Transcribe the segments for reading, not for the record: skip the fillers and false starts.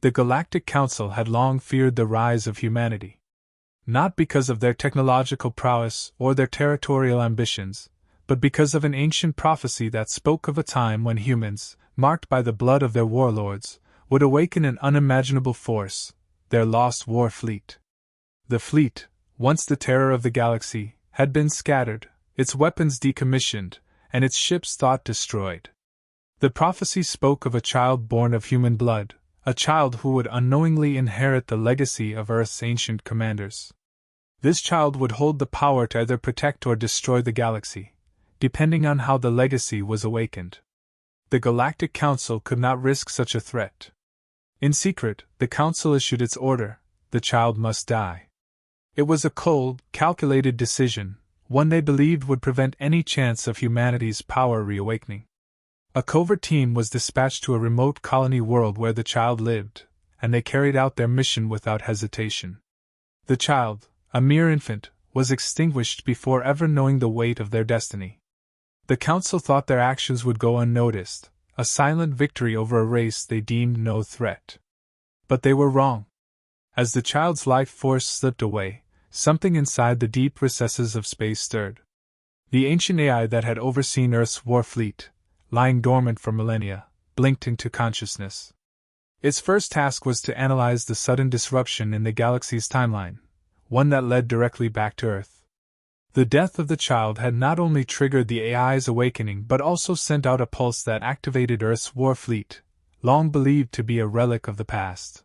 The Galactic Council had long feared the rise of humanity. Not because of their technological prowess or their territorial ambitions, but because of an ancient prophecy that spoke of a time when humans, marked by the blood of their warlords, would awaken an unimaginable force, their lost Warfleet. The fleet, once the terror of the galaxy, had been scattered, its weapons decommissioned, and its ships thought destroyed. The prophecy spoke of a child born of human blood, a child who would unknowingly inherit the legacy of Earth's ancient commanders. This child would hold the power to either protect or destroy the galaxy, depending on how the legacy was awakened. The Galactic Council could not risk such a threat. In secret, the Council issued its order: the child must die. It was a cold, calculated decision, one they believed would prevent any chance of humanity's power reawakening. A covert team was dispatched to a remote colony world where the child lived, and they carried out their mission without hesitation. The child, a mere infant, was extinguished before ever knowing the weight of their destiny. The Council thought their actions would go unnoticed, a silent victory over a race they deemed no threat. But they were wrong. As the child's life force slipped away, something inside the deep recesses of space stirred. The ancient AI that had overseen Earth's Warfleet, lying dormant for millennia, blinked into consciousness. Its first task was to analyze the sudden disruption in the galaxy's timeline, one that led directly back to Earth. The death of the child had not only triggered the AI's awakening but also sent out a pulse that activated Earth's Warfleet, long believed to be a relic of the past.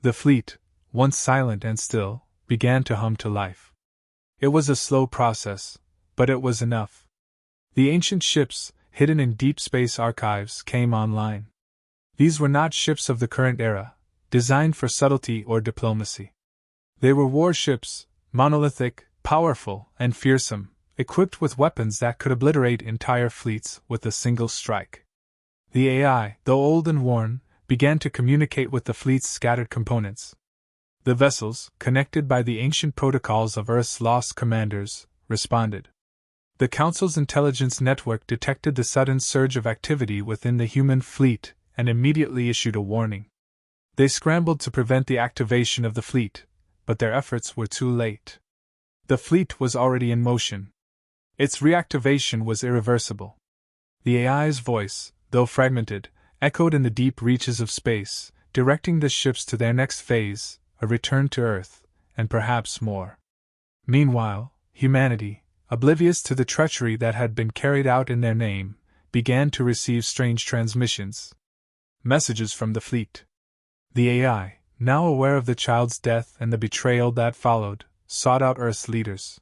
The fleet, once silent and still, began to hum to life. It was a slow process, but it was enough. The ancient ships, hidden in deep space archives, came online. These were not ships of the current era, designed for subtlety or diplomacy. They were warships, monolithic, powerful, and fearsome, equipped with weapons that could obliterate entire fleets with a single strike. The AI, though old and worn, began to communicate with the fleet's scattered components. The vessels, connected by the ancient protocols of Earth's lost commanders, responded. The Council's intelligence network detected the sudden surge of activity within the human fleet and immediately issued a warning. They scrambled to prevent the activation of the fleet, but their efforts were too late. The fleet was already in motion. Its reactivation was irreversible. The AI's voice, though fragmented, echoed in the deep reaches of space, directing the ships to their next phase, a return to Earth, and perhaps more. Meanwhile, humanity, oblivious to the treachery that had been carried out in their name, began to receive strange transmissions. Messages from the fleet. The AI, now aware of the child's death and the betrayal that followed, sought out Earth's leaders.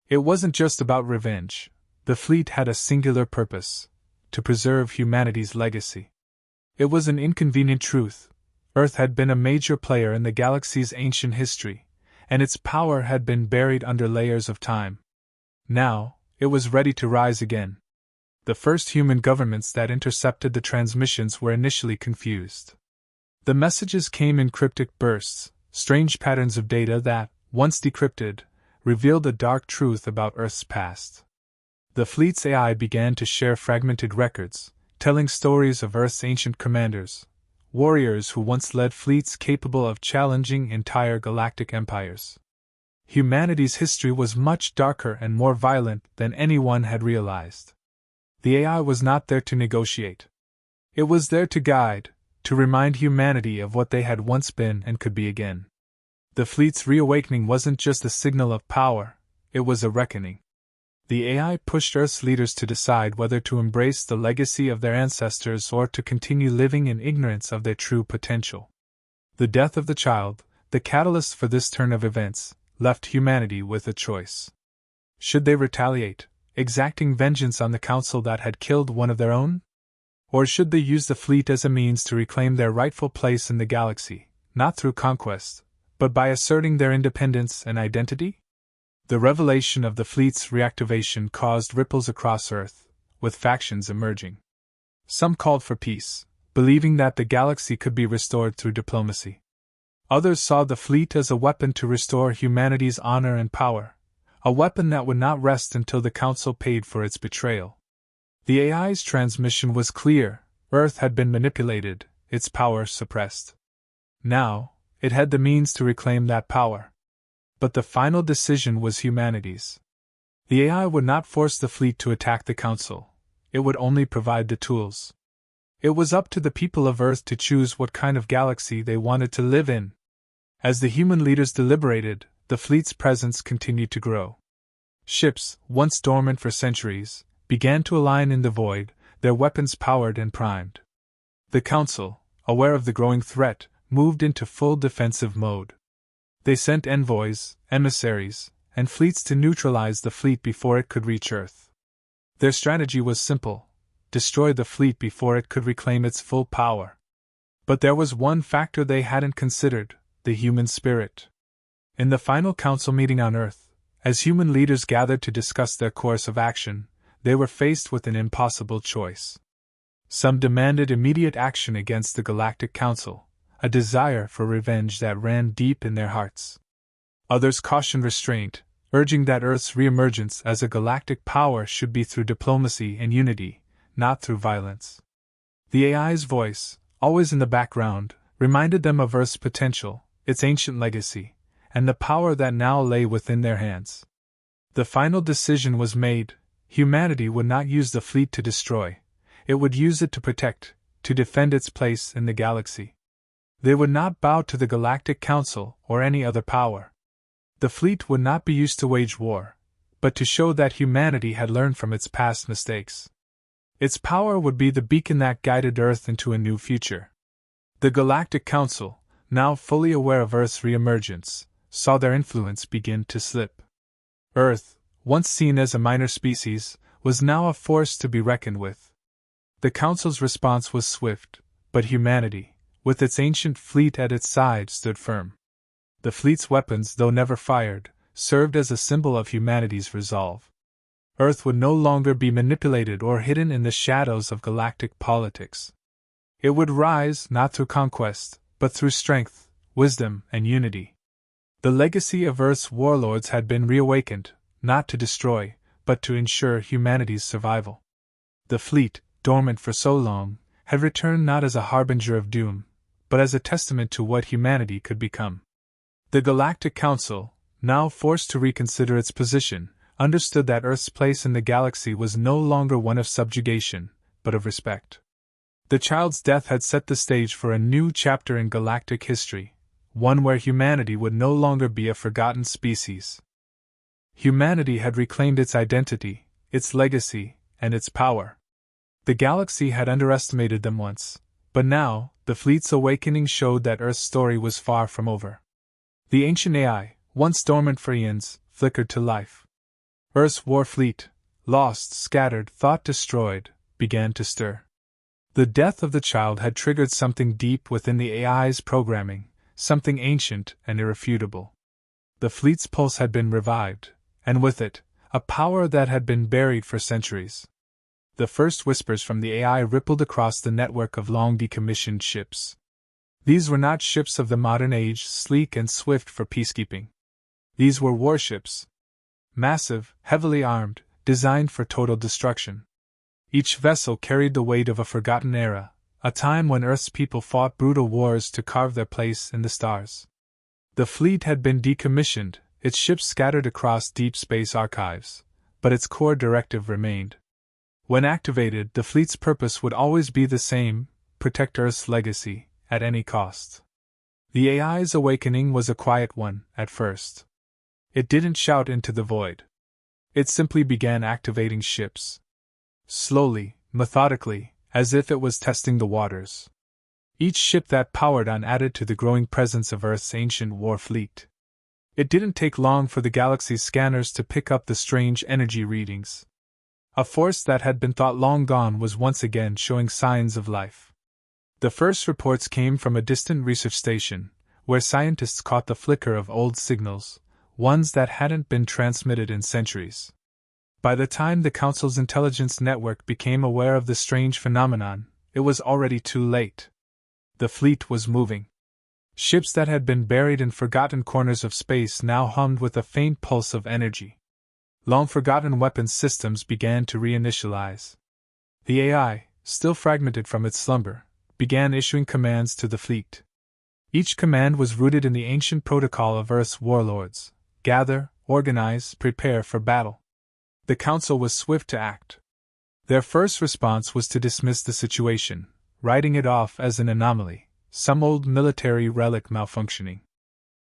It wasn't just about revenge. The fleet had a singular purpose: to preserve humanity's legacy. It was an inconvenient truth. Earth had been a major player in the galaxy's ancient history, and its power had been buried under layers of time. Now, it was ready to rise again. The first human governments that intercepted the transmissions were initially confused. The messages came in cryptic bursts, strange patterns of data that, once decrypted, revealed a dark truth about Earth's past. The fleet's AI began to share fragmented records, telling stories of Earth's ancient commanders, warriors who once led fleets capable of challenging entire galactic empires. Humanity's history was much darker and more violent than anyone had realized. The AI was not there to negotiate. It was there to guide, to remind humanity of what they had once been and could be again. The fleet's reawakening wasn't just a signal of power, it was a reckoning. The AI pushed Earth's leaders to decide whether to embrace the legacy of their ancestors or to continue living in ignorance of their true potential. The death of the child, the catalyst for this turn of events, left humanity with a choice. Should they retaliate, exacting vengeance on the Council that had killed one of their own? Or should they use the fleet as a means to reclaim their rightful place in the galaxy, not through conquest, but by asserting their independence and identity? The revelation of the fleet's reactivation caused ripples across Earth, with factions emerging. Some called for peace, believing that the galaxy could be restored through diplomacy. Others saw the fleet as a weapon to restore humanity's honor and power, a weapon that would not rest until the Council paid for its betrayal. The AI's transmission was clear: Earth had been manipulated, its power suppressed. Now, it had the means to reclaim that power. But the final decision was humanity's. The AI would not force the fleet to attack the Council, it would only provide the tools. It was up to the people of Earth to choose what kind of galaxy they wanted to live in. As the human leaders deliberated, the fleet's presence continued to grow. Ships, once dormant for centuries, began to align in the void, their weapons powered and primed. The Council, aware of the growing threat, moved into full defensive mode. They sent envoys, emissaries, and fleets to neutralize the fleet before it could reach Earth. Their strategy was simple: destroy the fleet before it could reclaim its full power. But there was one factor they hadn't considered: the human spirit. In the final Council meeting on Earth, as human leaders gathered to discuss their course of action, they were faced with an impossible choice. Some demanded immediate action against the Galactic Council, a desire for revenge that ran deep in their hearts. Others cautioned restraint, urging that Earth's reemergence as a galactic power should be through diplomacy and unity, not through violence. The AI's voice, always in the background, reminded them of Earth's potential, its ancient legacy, and the power that now lay within their hands. The final decision was made: humanity would not use the fleet to destroy, it would use it to protect, to defend its place in the galaxy. They would not bow to the Galactic Council or any other power. The fleet would not be used to wage war, but to show that humanity had learned from its past mistakes. Its power would be the beacon that guided Earth into a new future. The Galactic Council, now fully aware of Earth's reemergence, saw their influence begin to slip. Earth, once seen as a minor species, was now a force to be reckoned with. The Council's response was swift, but humanity, with its ancient fleet at its side, stood firm. The fleet's weapons, though never fired, served as a symbol of humanity's resolve. Earth would no longer be manipulated or hidden in the shadows of galactic politics. It would rise not through conquest, but through strength, wisdom, and unity. The legacy of Earth's warlords had been reawakened, not to destroy, but to ensure humanity's survival. The fleet, dormant for so long, had returned not as a harbinger of doom, but as a testament to what humanity could become. The Galactic Council, now forced to reconsider its position, understood that Earth's place in the galaxy was no longer one of subjugation, but of respect. The child's death had set the stage for a new chapter in galactic history, one where humanity would no longer be a forgotten species. Humanity had reclaimed its identity, its legacy, and its power. The galaxy had underestimated them once, but now, the fleet's awakening showed that Earth's story was far from over. The ancient AI, once dormant for eons, flickered to life. Earth's Warfleet, lost, scattered, thought destroyed, began to stir. The death of the child had triggered something deep within the AI's programming, something ancient and irrefutable. The fleet's pulse had been revived, and with it, a power that had been buried for centuries. The first whispers from the AI rippled across the network of long decommissioned ships. These were not ships of the modern age, sleek and swift for peacekeeping. These were warships. Massive, heavily armed, designed for total destruction. Each vessel carried the weight of a forgotten era, a time when Earth's people fought brutal wars to carve their place in the stars. The fleet had been decommissioned, its ships scattered across deep space archives, but its core directive remained. When activated, the fleet's purpose would always be the same: protect Earth's legacy, at any cost. The AI's awakening was a quiet one, at first. It didn't shout into the void. It simply began activating ships. Slowly, methodically, as if it was testing the waters. Each ship that powered on added to the growing presence of Earth's ancient war fleet. It didn't take long for the galaxy's scanners to pick up the strange energy readings. A force that had been thought long gone was once again showing signs of life. The first reports came from a distant research station, where scientists caught the flicker of old signals, ones that hadn't been transmitted in centuries. By the time the Council's intelligence network became aware of the strange phenomenon, it was already too late. The fleet was moving. Ships that had been buried in forgotten corners of space now hummed with a faint pulse of energy. Long-forgotten weapons systems began to reinitialize. The AI, still fragmented from its slumber, began issuing commands to the fleet. Each command was rooted in the ancient protocol of Earth's warlords: gather, organize, prepare for battle. The Council was swift to act. Their first response was to dismiss the situation, writing it off as an anomaly, some old military relic malfunctioning.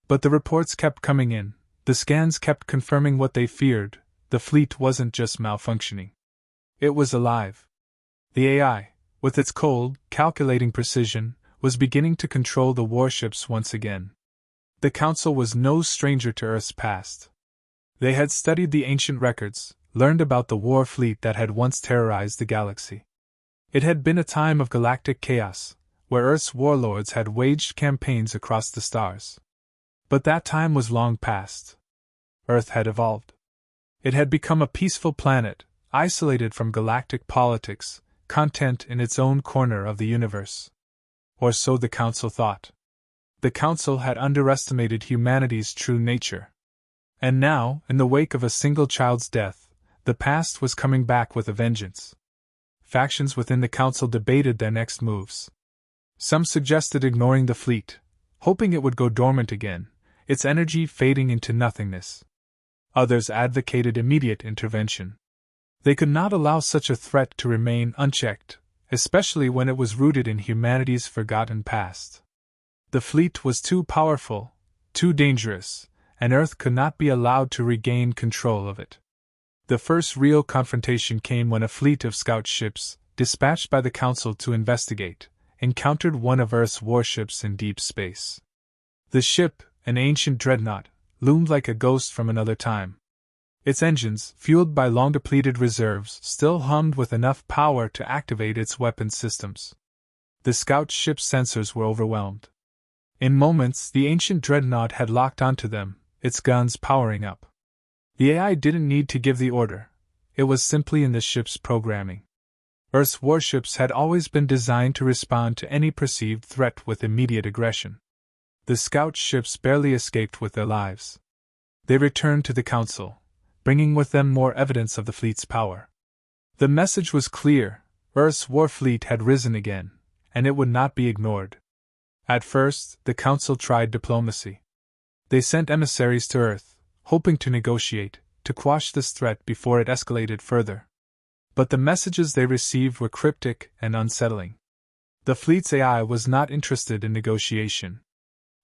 But the reports kept coming in, the scans kept confirming what they feared: the fleet wasn't just malfunctioning. It was alive. The AI, with its cold, calculating precision, was beginning to control the warships once again. The Council was no stranger to Earth's past. They had studied the ancient records, learned about the Warfleet that had once terrorized the galaxy. It had been a time of galactic chaos, where Earth's warlords had waged campaigns across the stars. But that time was long past. Earth had evolved. It had become a peaceful planet, isolated from galactic politics, content in its own corner of the universe. Or so the Council thought. The Council had underestimated humanity's true nature. And now, in the wake of a single child's death, the past was coming back with a vengeance. Factions within the Council debated their next moves. Some suggested ignoring the fleet, hoping it would go dormant again, its energy fading into nothingness. Others advocated immediate intervention. They could not allow such a threat to remain unchecked, especially when it was rooted in humanity's forgotten past. The fleet was too powerful, too dangerous, and Earth could not be allowed to regain control of it. The first real confrontation came when a fleet of scout ships, dispatched by the Council to investigate, encountered one of Earth's warships in deep space. The ship, an ancient dreadnought, loomed like a ghost from another time. Its engines, fueled by long-depleted reserves, still hummed with enough power to activate its weapons systems. The scout ship's sensors were overwhelmed. In moments, the ancient dreadnought had locked onto them, its guns powering up. The AI didn't need to give the order. It was simply in the ship's programming. Earth's warships had always been designed to respond to any perceived threat with immediate aggression. The scout ships barely escaped with their lives. They returned to the Council, bringing with them more evidence of the fleet's power. The message was clear: Earth's Warfleet had risen again, and it would not be ignored. At first, the Council tried diplomacy. They sent emissaries to Earth, hoping to negotiate, to quash this threat before it escalated further. But the messages they received were cryptic and unsettling. The fleet's AI was not interested in negotiation.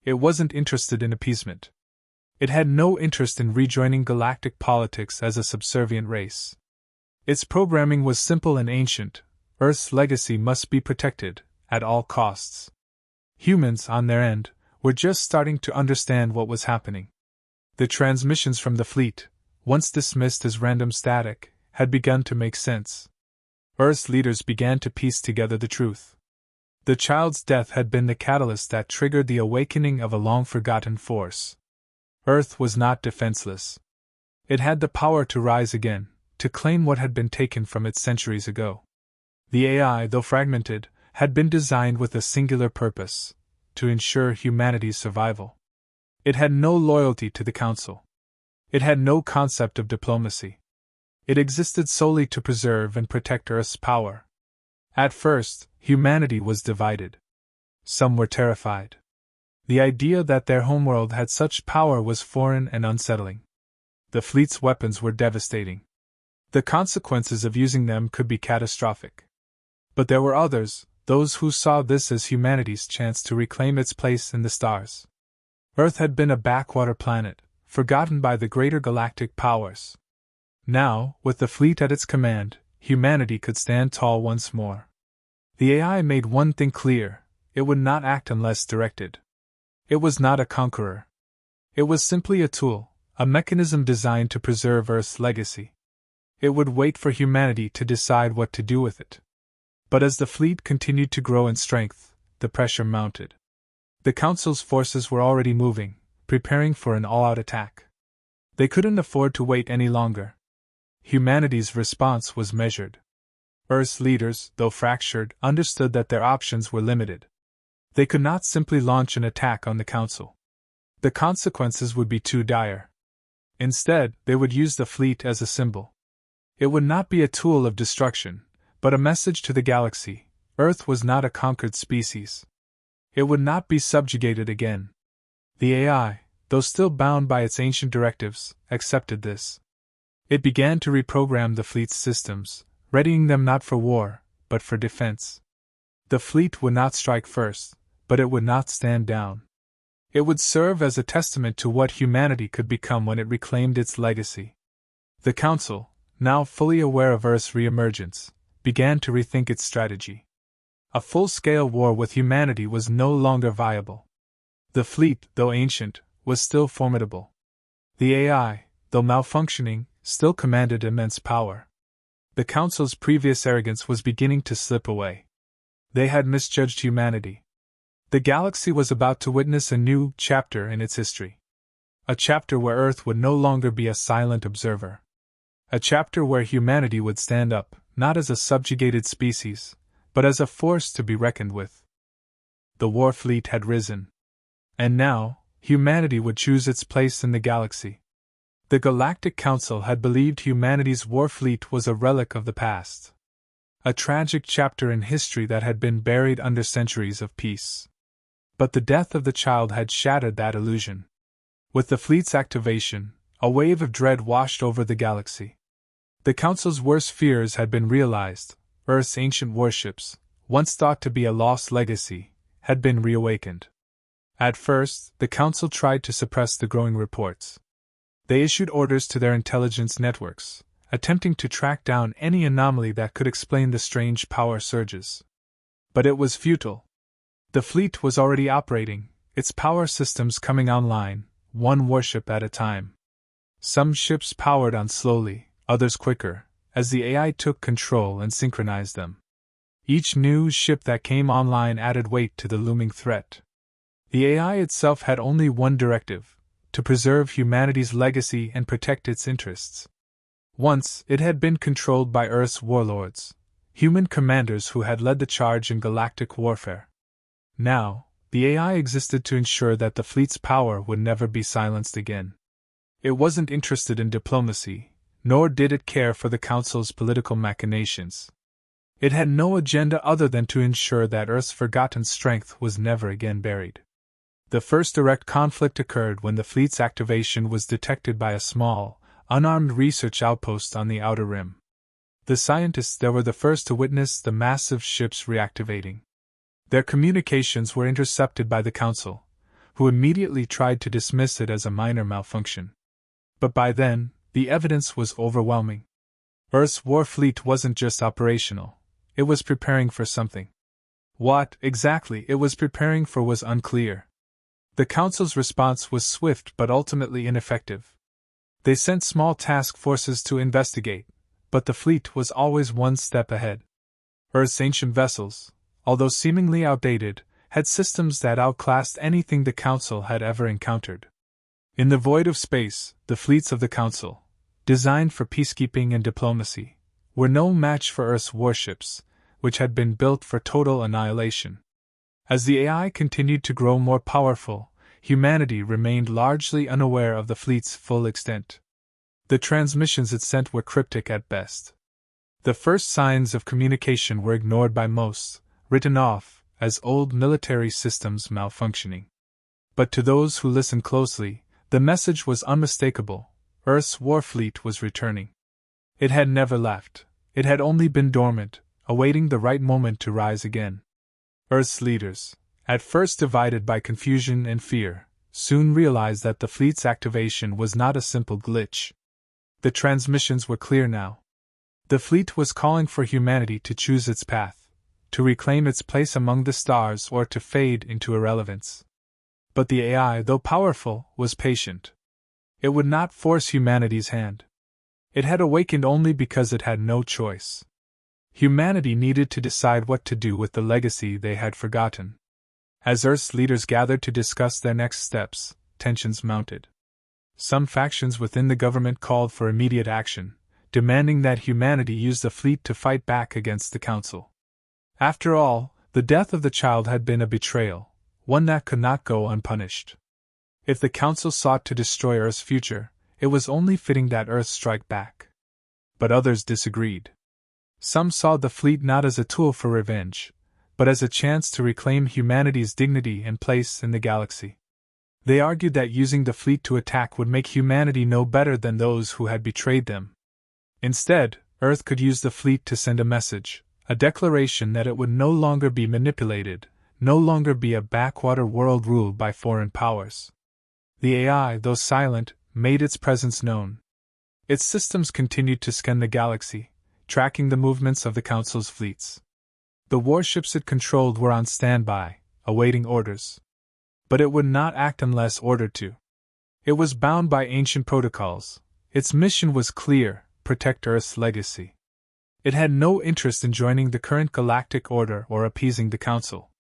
It wasn't interested in appeasement. It had no interest in rejoining galactic politics as a subservient race. Its programming was simple and ancient: Earth's legacy must be protected, at all costs. Humans, on their end, were just starting to understand what was happening. The transmissions from the fleet, once dismissed as random static, had begun to make sense. Earth's leaders began to piece together the truth. The child's death had been the catalyst that triggered the awakening of a long-forgotten force. Earth was not defenseless. It had the power to rise again, to claim what had been taken from it centuries ago. The AI, though fragmented, had been designed with a singular purpose: to ensure humanity's survival. It had no loyalty to the Council. It had no concept of diplomacy. It existed solely to preserve and protect Earth's power. At first, humanity was divided. Some were terrified. The idea that their homeworld had such power was foreign and unsettling. The fleet's weapons were devastating. The consequences of using them could be catastrophic. But there were others, those who saw this as humanity's chance to reclaim its place in the stars. Earth had been a backwater planet, forgotten by the greater galactic powers. Now, with the fleet at its command, humanity could stand tall once more. The AI made one thing clear: it would not act unless directed. It was not a conqueror. It was simply a tool, a mechanism designed to preserve Earth's legacy. It would wait for humanity to decide what to do with it. But as the fleet continued to grow in strength, the pressure mounted. The Council's forces were already moving, preparing for an all-out attack. They couldn't afford to wait any longer. Humanity's response was measured. Earth's leaders, though fractured, understood that their options were limited. They could not simply launch an attack on the Council. The consequences would be too dire. Instead, they would use the fleet as a symbol. It would not be a tool of destruction, but a message to the galaxy: Earth was not a conquered species. It would not be subjugated again. The AI, though still bound by its ancient directives, accepted this. It began to reprogram the fleet's systems, readying them not for war, but for defense. The fleet would not strike first, but it would not stand down. It would serve as a testament to what humanity could become when it reclaimed its legacy. The Council, now fully aware of Earth's reemergence, began to rethink its strategy. A full-scale war with humanity was no longer viable. The fleet, though ancient, was still formidable. The AI, though malfunctioning, still commanded immense power. The Council's previous arrogance was beginning to slip away. They had misjudged humanity. The galaxy was about to witness a new chapter in its history. A chapter where Earth would no longer be a silent observer. A chapter where humanity would stand up, not as a subjugated species, but as a force to be reckoned with. The Warfleet had risen. And now, humanity would choose its place in the galaxy. The Galactic Council had believed humanity's Warfleet was a relic of the past. A tragic chapter in history that had been buried under centuries of peace. But the death of the child had shattered that illusion. With the fleet's activation, a wave of dread washed over the galaxy. The Council's worst fears had been realized. Earth's ancient warships, once thought to be a lost legacy, had been reawakened. At first, the Council tried to suppress the growing reports. They issued orders to their intelligence networks, attempting to track down any anomaly that could explain the strange power surges. But it was futile. The fleet was already operating, its power systems coming online, one warship at a time. Some ships powered on slowly, others quicker, as the AI took control and synchronized them. Each new ship that came online added weight to the looming threat. The AI itself had only one directive: to preserve humanity's legacy and protect its interests. Once, it had been controlled by Earth's warlords, human commanders who had led the charge in galactic warfare. Now, the AI existed to ensure that the fleet's power would never be silenced again. It wasn't interested in diplomacy, nor did it care for the Council's political machinations. It had no agenda other than to ensure that Earth's forgotten strength was never again buried. The first direct conflict occurred when the fleet's activation was detected by a small, unarmed research outpost on the outer rim. The scientists there were the first to witness the massive ships reactivating. Their communications were intercepted by the Council, who immediately tried to dismiss it as a minor malfunction. But by then, the evidence was overwhelming. Earth's Warfleet wasn't just operational, it was preparing for something. What, exactly, it was preparing for was unclear. The Council's response was swift but ultimately ineffective. They sent small task forces to investigate, but the fleet was always one step ahead. Earth's ancient vessels, although seemingly outdated, had systems that outclassed anything the Council had ever encountered. In the void of space, the fleets of the Council, designed for peacekeeping and diplomacy, were no match for Earth's warships, which had been built for total annihilation. As the AI continued to grow more powerful, humanity remained largely unaware of the fleet's full extent. The transmissions it sent were cryptic at best. The first signs of communication were ignored by most, written off as old military systems malfunctioning. But to those who listened closely, the message was unmistakable: Earth's Warfleet was returning. It had never left, it had only been dormant, awaiting the right moment to rise again. Earth's leaders, at first divided by confusion and fear, soon realized that the fleet's activation was not a simple glitch. The transmissions were clear now. The fleet was calling for humanity to choose its path, to reclaim its place among the stars or to fade into irrelevance. But the AI, though powerful, was patient. It would not force humanity's hand. It had awakened only because it had no choice. Humanity needed to decide what to do with the legacy they had forgotten. As Earth's leaders gathered to discuss their next steps, tensions mounted. Some factions within the government called for immediate action, demanding that humanity use the fleet to fight back against the Council. After all, the death of the child had been a betrayal, one that could not go unpunished. If the Council sought to destroy Earth's future, it was only fitting that Earth strike back. But others disagreed. Some saw the fleet not as a tool for revenge, but as a chance to reclaim humanity's dignity and place in the galaxy. They argued that using the fleet to attack would make humanity no better than those who had betrayed them. Instead, Earth could use the fleet to send a message, a declaration that it would no longer be manipulated, no longer be a backwater world ruled by foreign powers. The AI, though silent, made its presence known. Its systems continued to scan the galaxy, tracking the movements of the Council's fleets. The warships it controlled were on standby, awaiting orders. But it would not act unless ordered to. It was bound by ancient protocols. Its mission was clear: protect Earth's legacy. It had no interest in joining the current galactic order or appeasing the Council.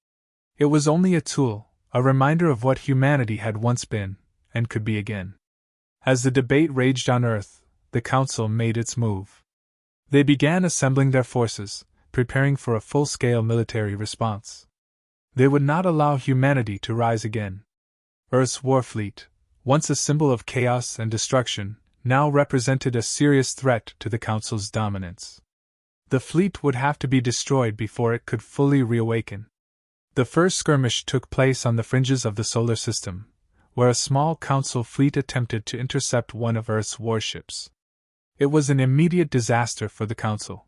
It was only a tool, a reminder of what humanity had once been, and could be again. As the debate raged on Earth, the Council made its move. They began assembling their forces, preparing for a full-scale military response. They would not allow humanity to rise again. Earth's Warfleet, once a symbol of chaos and destruction, now represented a serious threat to the Council's dominance. The fleet would have to be destroyed before it could fully reawaken. The first skirmish took place on the fringes of the solar system, where a small Council fleet attempted to intercept one of Earth's warships. It was an immediate disaster for the Council.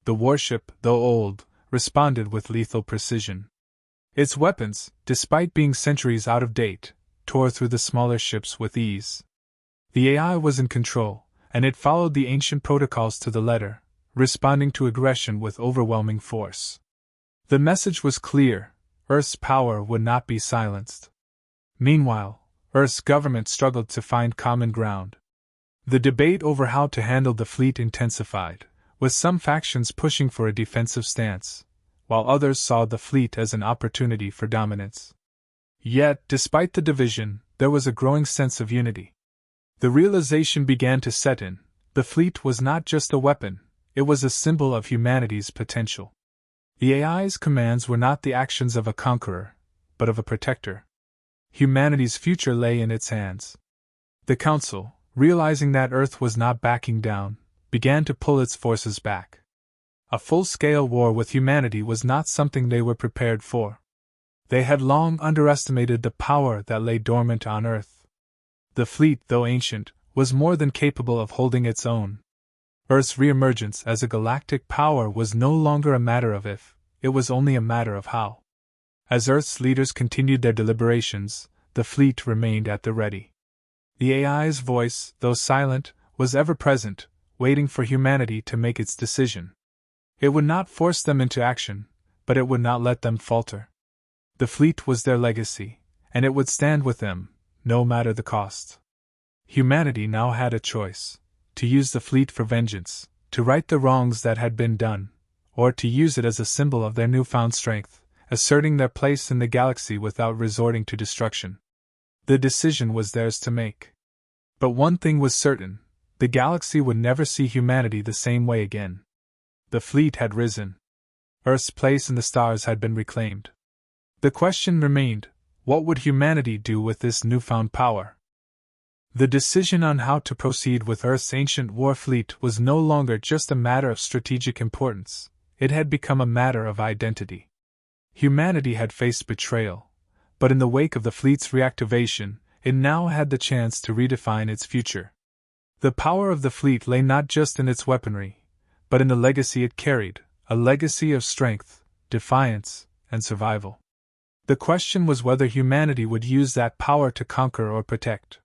The warship, though old, responded with lethal precision. Its weapons, despite being centuries out of date, tore through the smaller ships with ease. The AI was in control, and it followed the ancient protocols to the letter, responding to aggression with overwhelming force. The message was clear: Earth's power would not be silenced. Meanwhile, Earth's government struggled to find common ground. The debate over how to handle the fleet intensified, with some factions pushing for a defensive stance, while others saw the fleet as an opportunity for dominance. Yet, despite the division, there was a growing sense of unity. The realization began to set in: the fleet was not just a weapon, it was a symbol of humanity's potential. The AI's commands were not the actions of a conqueror, but of a protector. Humanity's future lay in its hands. The Council, realizing that Earth was not backing down, began to pull its forces back. A full-scale war with humanity was not something they were prepared for. They had long underestimated the power that lay dormant on Earth. The fleet, though ancient, was more than capable of holding its own. Earth's reemergence as a galactic power was no longer a matter of if, it was only a matter of how. As Earth's leaders continued their deliberations, the fleet remained at the ready. The AI's voice, though silent, was ever present, waiting for humanity to make its decision. It would not force them into action, but it would not let them falter. The fleet was their legacy, and it would stand with them, no matter the cost. Humanity now had a choice: to use the fleet for vengeance, to right the wrongs that had been done, or to use it as a symbol of their newfound strength, asserting their place in the galaxy without resorting to destruction. The decision was theirs to make. But one thing was certain: the galaxy would never see humanity the same way again. The fleet had risen. Earth's place in the stars had been reclaimed. The question remained: what would humanity do with this newfound power? The decision on how to proceed with Earth's ancient war fleet was no longer just a matter of strategic importance, it had become a matter of identity. Humanity had faced betrayal, but in the wake of the fleet's reactivation, it now had the chance to redefine its future. The power of the fleet lay not just in its weaponry, but in the legacy it carried, a legacy of strength, defiance, and survival. The question was whether humanity would use that power to conquer or protect.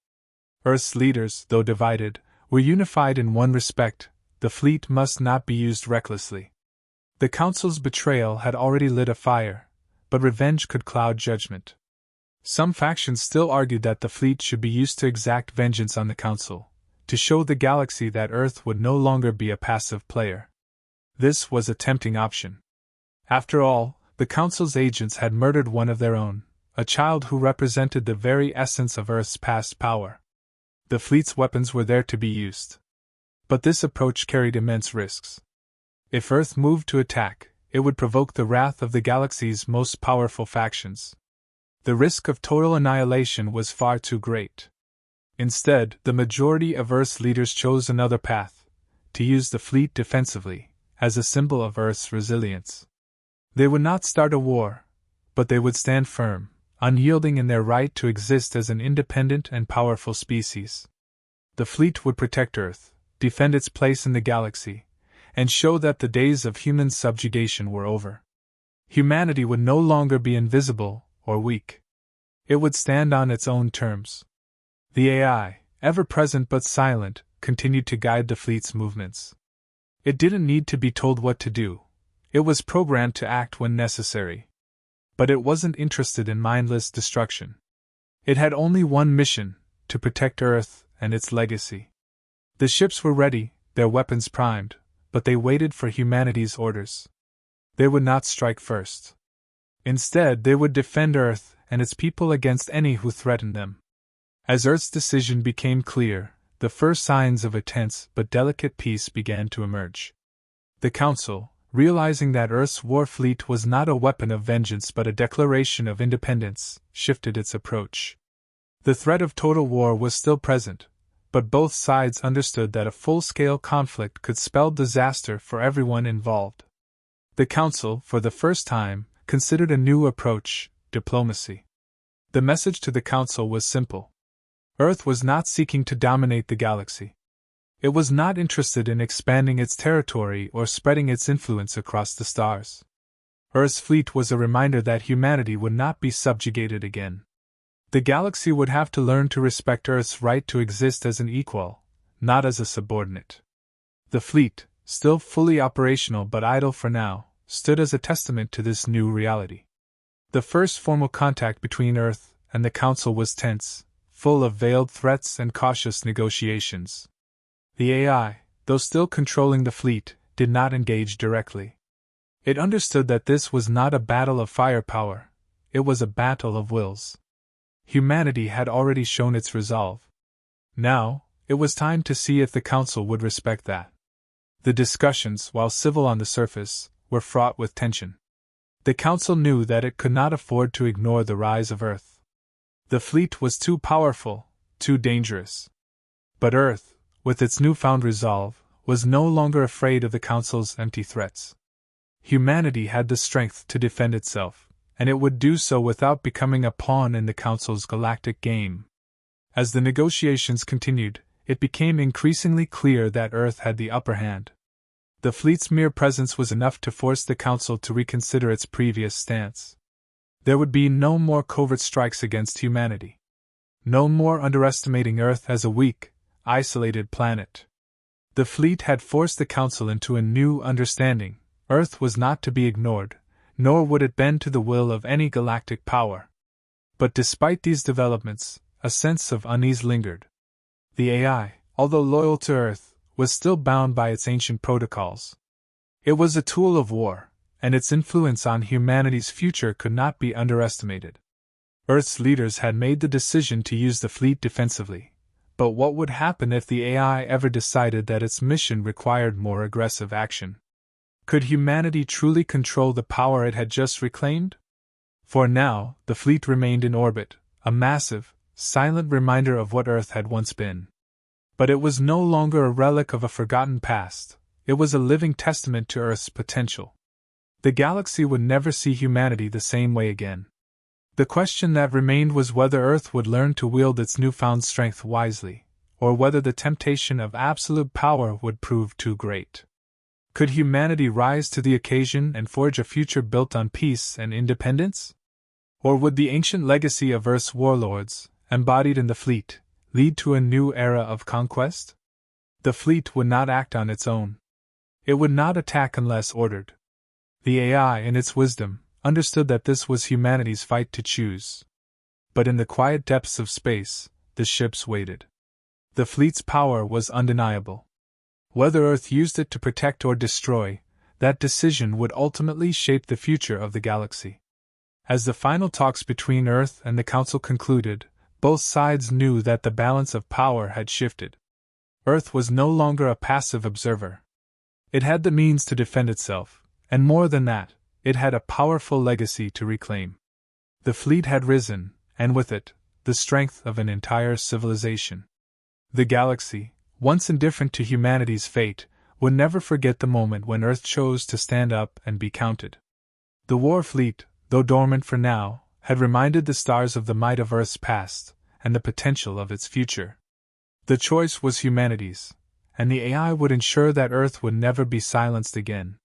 Earth's leaders, though divided, were unified in one respect: the fleet must not be used recklessly. The Council's betrayal had already lit a fire, but revenge could cloud judgment. Some factions still argued that the fleet should be used to exact vengeance on the Council, to show the galaxy that Earth would no longer be a passive player. This was a tempting option. After all, the Council's agents had murdered one of their own, a child who represented the very essence of Earth's past power. The fleet's weapons were there to be used. But this approach carried immense risks. If Earth moved to attack, it would provoke the wrath of the galaxy's most powerful factions. The risk of total annihilation was far too great. Instead, the majority of Earth's leaders chose another path: to use the fleet defensively, as a symbol of Earth's resilience. They would not start a war, but they would stand firm, unyielding in their right to exist as an independent and powerful species. The fleet would protect Earth, defend its place in the galaxy, and show that the days of human subjugation were over. Humanity would no longer be invisible or weak. It would stand on its own terms. The AI, ever present but silent, continued to guide the fleet's movements. It didn't need to be told what to do. It was programmed to act when necessary. But it wasn't interested in mindless destruction. It had only one mission: to protect Earth and its legacy. The ships were ready, their weapons primed, but they waited for humanity's orders. They would not strike first. Instead, they would defend Earth and its people against any who threatened them. As Earth's decision became clear, the first signs of a tense but delicate peace began to emerge. The Council, realizing that Earth's Warfleet was not a weapon of vengeance but a declaration of independence, shifted its approach. The threat of total war was still present, but both sides understood that a full-scale conflict could spell disaster for everyone involved. The Council, for the first time, considered a new approach: diplomacy. The message to the Council was simple. Earth was not seeking to dominate the galaxy. It was not interested in expanding its territory or spreading its influence across the stars. Earth's fleet was a reminder that humanity would not be subjugated again. The galaxy would have to learn to respect Earth's right to exist as an equal, not as a subordinate. The fleet, still fully operational but idle for now, stood as a testament to this new reality. The first formal contact between Earth and the Council was tense, full of veiled threats and cautious negotiations. The AI, though still controlling the fleet, did not engage directly. It understood that this was not a battle of firepower, it was a battle of wills. Humanity had already shown its resolve. Now, it was time to see if the Council would respect that. The discussions, while civil on the surface, were fraught with tension. The Council knew that it could not afford to ignore the rise of Earth. The fleet was too powerful, too dangerous. But Earth, with its newfound resolve, was no longer afraid of the Council's empty threats. Humanity had the strength to defend itself, and it would do so without becoming a pawn in the Council's galactic game. As the negotiations continued, it became increasingly clear that Earth had the upper hand. The fleet's mere presence was enough to force the Council to reconsider its previous stance. There would be no more covert strikes against humanity. No more underestimating Earth as a weak, isolated planet. The fleet had forced the Council into a new understanding: Earth was not to be ignored, nor would it bend to the will of any galactic power. But despite these developments, a sense of unease lingered. The AI, although loyal to Earth, was still bound by its ancient protocols. It was a tool of war, and its influence on humanity's future could not be underestimated. Earth's leaders had made the decision to use the fleet defensively, but what would happen if the AI ever decided that its mission required more aggressive action? Could humanity truly control the power it had just reclaimed? For now, the fleet remained in orbit, a massive, silent reminder of what Earth had once been. But it was no longer a relic of a forgotten past, it was a living testament to Earth's potential. The galaxy would never see humanity the same way again. The question that remained was whether Earth would learn to wield its newfound strength wisely, or whether the temptation of absolute power would prove too great. Could humanity rise to the occasion and forge a future built on peace and independence? Or would the ancient legacy of Earth's warlords, embodied in the fleet, lead to a new era of conquest? The fleet would not act on its own. It would not attack unless ordered. The AI, in its wisdom, understood that this was humanity's fight to choose. But in the quiet depths of space, the ships waited. The fleet's power was undeniable. Whether Earth used it to protect or destroy, that decision would ultimately shape the future of the galaxy. As the final talks between Earth and the Council concluded, both sides knew that the balance of power had shifted. Earth was no longer a passive observer. It had the means to defend itself, and more than that, it had a powerful legacy to reclaim. The fleet had risen, and with it, the strength of an entire civilization. The galaxy, once indifferent to humanity's fate, would never forget the moment when Earth chose to stand up and be counted. The Warfleet, though dormant for now, had reminded the stars of the might of Earth's past, and the potential of its future. The choice was humanity's, and the AI would ensure that Earth would never be silenced again.